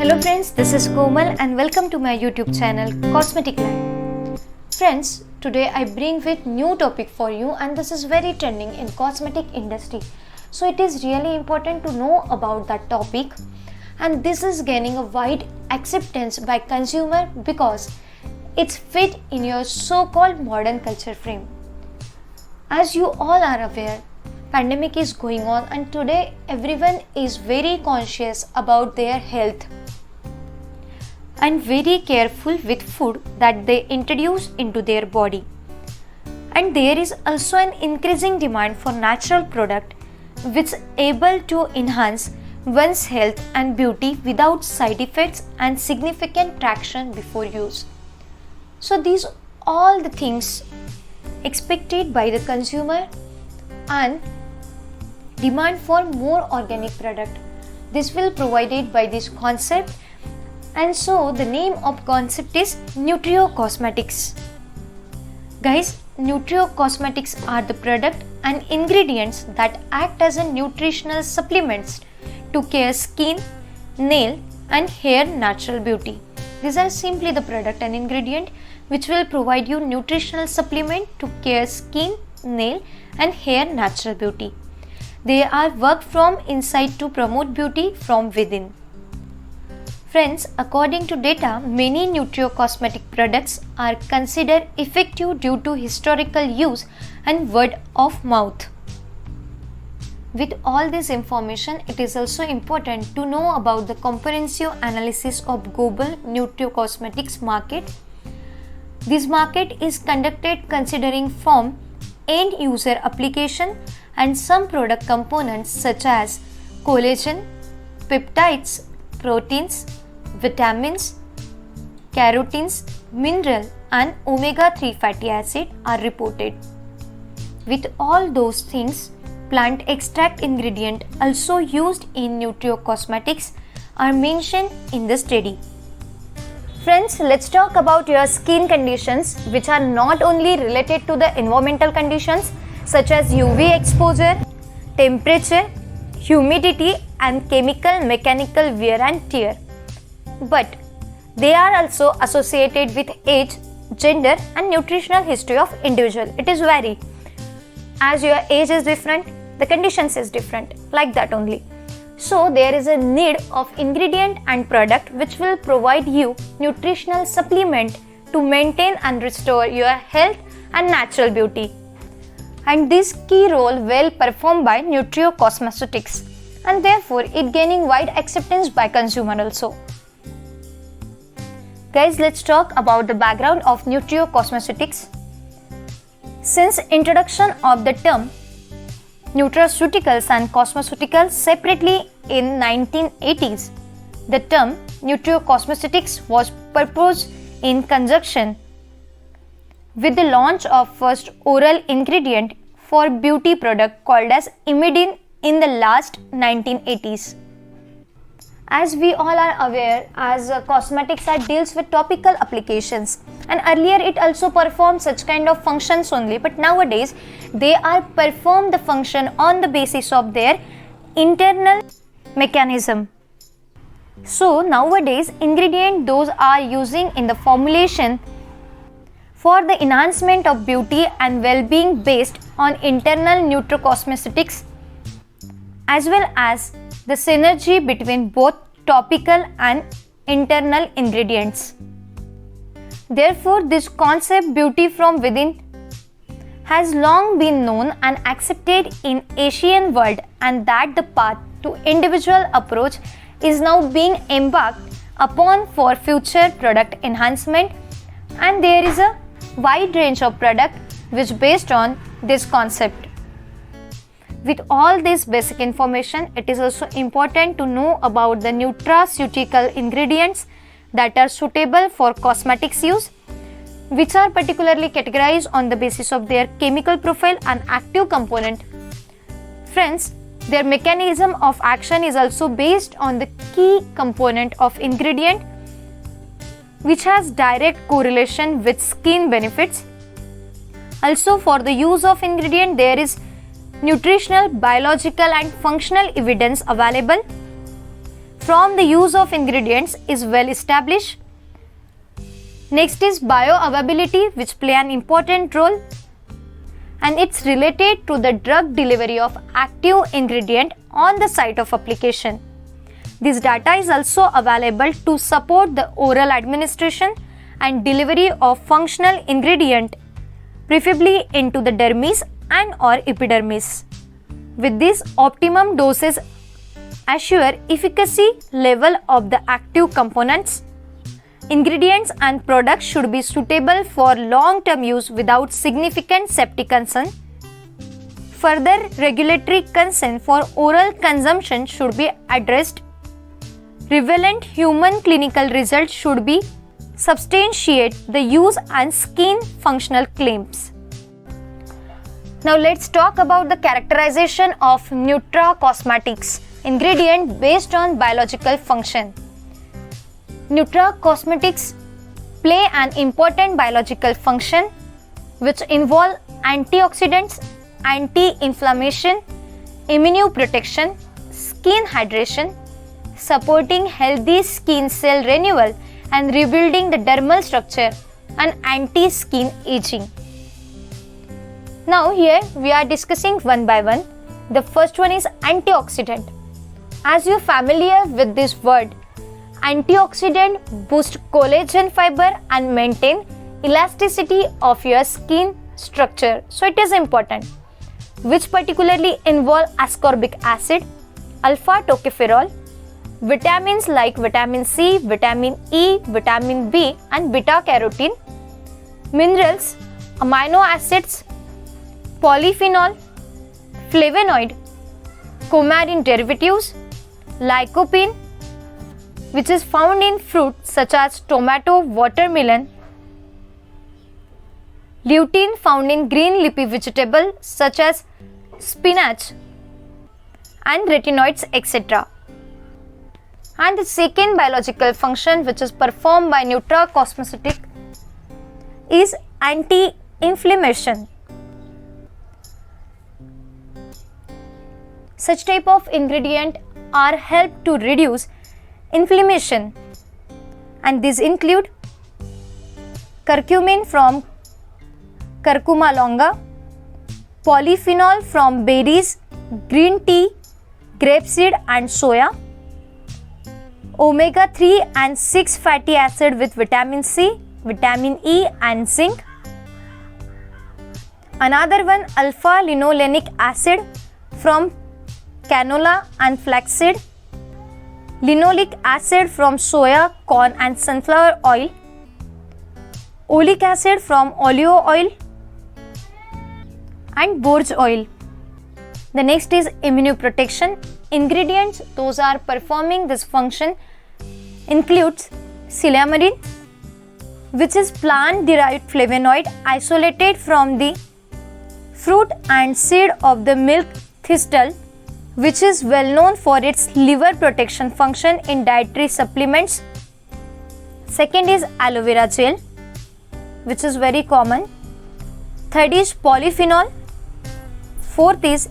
Hello friends, this is Komal and welcome to my YouTube channel Cosmetic Life. Friends, today I bring with new topic for you and this is very trending in cosmetic industry. So it is really important to know about that topic and this is gaining a wide acceptance by consumer because it's fit in your so-called modern culture frame. As you all are aware, pandemic is going on and today everyone is very conscious about their health and very careful with food that they introduce into their body. And there is also an increasing demand for natural product which is able to enhance one's health and beauty without side effects and significant traction before use. So these all the things expected by the consumer and demand for more organic product. This will provided by this concept, and so the name of concept is Nutrio Cosmetics. Guys, Nutrio Cosmetics are the product and ingredients that act as a nutritional supplements to care skin, nail and hair natural beauty. These are simply the product and ingredient which will provide you nutritional supplement to care skin, nail and hair natural beauty. They are worked from inside to promote beauty from within. Friends, according to data, many Nutrio cosmetic products are considered effective due to historical use and word of mouth. With all this information, it is also important to know about the comprehensive analysis of global Nutrio cosmetics market. This market is conducted considering from end user application and some product components such as collagen, peptides, proteins, vitamins, carotenes, mineral and omega-3 fatty acid are reported. With all those things, plant extract ingredient also used in Nutrio cosmetics are mentioned in the study. Friends, let's talk about your skin conditions which are not only related to the environmental conditions such as UV exposure, temperature, humidity and chemical mechanical wear and tear, but they are also associated with age, gender and nutritional history of individual. It is vary. As your age is different, the conditions is different, like that only. So there is a need of ingredient and product which will provide you nutritional supplement to maintain and restore your health and natural beauty. And this key role well performed by Nutrio Cosmetics and therefore it gaining wide acceptance by consumer also. Guys, let's talk about the background of Nutrio Cosmetics. Since introduction of the term nutraceuticals and cosmeceuticals separately in 1980s, the term Nutrio Cosmetics was proposed in conjunction with the launch of first oral ingredient for beauty product called as Imidine in the last 1980s. As we all are aware, as cosmetics are deals with topical applications and earlier it also performed such kind of functions only, but nowadays they are perform the function on the basis of their internal mechanism. So nowadays ingredient those are using in the formulation for the enhancement of beauty and well-being based on internal nutracosmetics as well as the synergy between both topical and internal ingredients. Therefore, this concept beauty from within has long been known and accepted in Asian world, and that the path to individual approach is now being embarked upon for future product enhancement, and there is a wide range of product which based on this concept. With all this basic information, it is also important to know about the nutraceutical ingredients that are suitable for cosmetics use, which are particularly categorized on the basis of their chemical profile and active component. Friends, their mechanism of action is also based on the key component of ingredient which has direct correlation with skin benefits. Also for the use of ingredient, there is nutritional, biological and functional evidence available. from the use of ingredients is well established. Next is bioavailability, which play an important role, and it's related to the drug delivery of active ingredient on the site of application. This data is also available to support the oral administration and delivery of functional ingredient, preferably into the dermis and or epidermis. With this, optimum doses assure efficacy level of the active components. Ingredients and products should be suitable for long-term use without significant safety concern. Further, regulatory concern for oral consumption should be addressed. Relevant human clinical results should be substantiate the use and skin functional claims. Now let's talk about the characterization of Nutra Cosmetics ingredient based on biological function. Nutra Cosmetics play an important biological function which involve antioxidants, anti-inflammation, immunoprotection, skin hydration, supporting healthy skin cell renewal and rebuilding the dermal structure and anti-skin aging. Now here we are discussing one by one. The first one is antioxidant. As you're familiar with this word, antioxidant boost collagen fiber and maintain elasticity of your skin structure. So it is important, which particularly involve ascorbic acid, alpha tocopherol, vitamins like vitamin C, vitamin E, vitamin B and beta carotene, minerals, amino acids, polyphenol, flavonoid, coumarin derivatives, lycopene, which is found in fruits such as tomato, watermelon, lutein found in green leafy vegetables such as spinach, and retinoids, etc. And the second biological function which is performed by Nutra Cosmetics is anti-inflammation. Such type of ingredient are help to reduce inflammation, and these include curcumin from Curcuma longa, polyphenol from berries, green tea, grapeseed and soya, omega-3 and 6 fatty acid with vitamin C, vitamin E and zinc. Another one, alpha-linolenic acid from canola and flaxseed, linoleic acid from soya, corn and sunflower oil, oleic acid from olive oil and borage oil. The next is immunoprotection. Ingredients those are performing this function includes silyamarin, which is plant derived flavonoid isolated from the fruit and seed of the milk thistle, which is well known for its liver protection function in dietary supplements. Second is aloe vera gel, which is very common. Third is polyphenol. Fourth is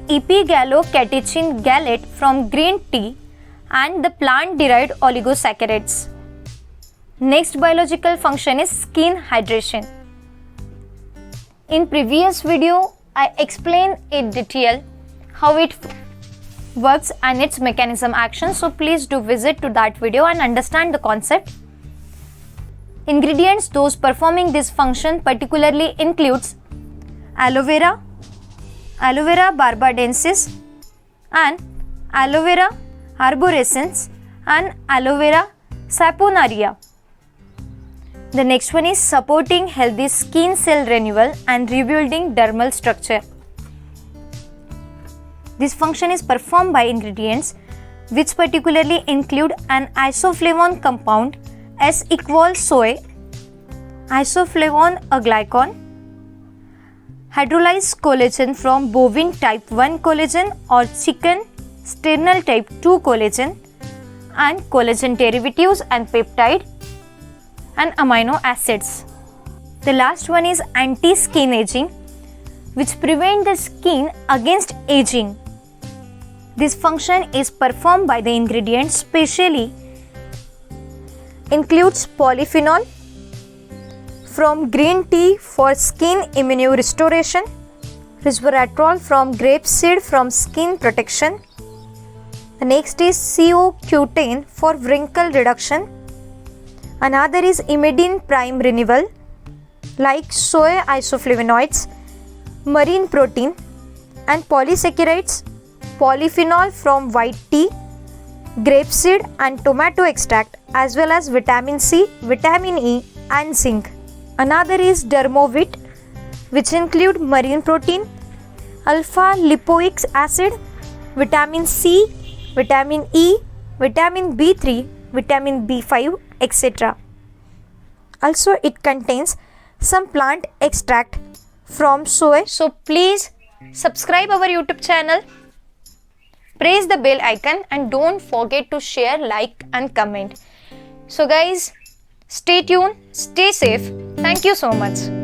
epigallocatechin gallate from green tea and the plant derived oligosaccharides. Next biological function is skin hydration. In previous video, I explained in detail how it works and its mechanism action, so please do visit to that video and understand the concept. Ingredients those performing this function particularly includes aloe vera barbadensis and aloe vera arborescens and aloe vera saponaria. The next one is supporting healthy skin cell renewal and rebuilding dermal structure. This function is performed by ingredients which particularly include an isoflavone compound S equals soy, isoflavone a glycon, hydrolyzed collagen from bovine type 1 collagen or chicken sternal type 2 collagen, and collagen derivatives and peptide and amino acids. The last one is anti-skin aging, which prevent the skin against aging. This function is performed by the ingredients specially includes polyphenol from green tea for skin immune restoration, resveratrol from grape seed from skin protection. The next is CoQ10 for wrinkle reduction. Another is imidine prime renewal like soy isoflavonoids, marine protein and polysaccharides, polyphenol from white tea, grapeseed and tomato extract, as well as vitamin C, vitamin E and zinc. Another is Dermovit, which include marine protein, alpha lipoic acid, vitamin C, vitamin E, vitamin B3, vitamin B5, etc. Also, it contains some plant extract from soy. So please subscribe our YouTube channel, press the bell icon and don't forget to share, like and comment. So guys, stay tuned, stay safe. Thank you so much.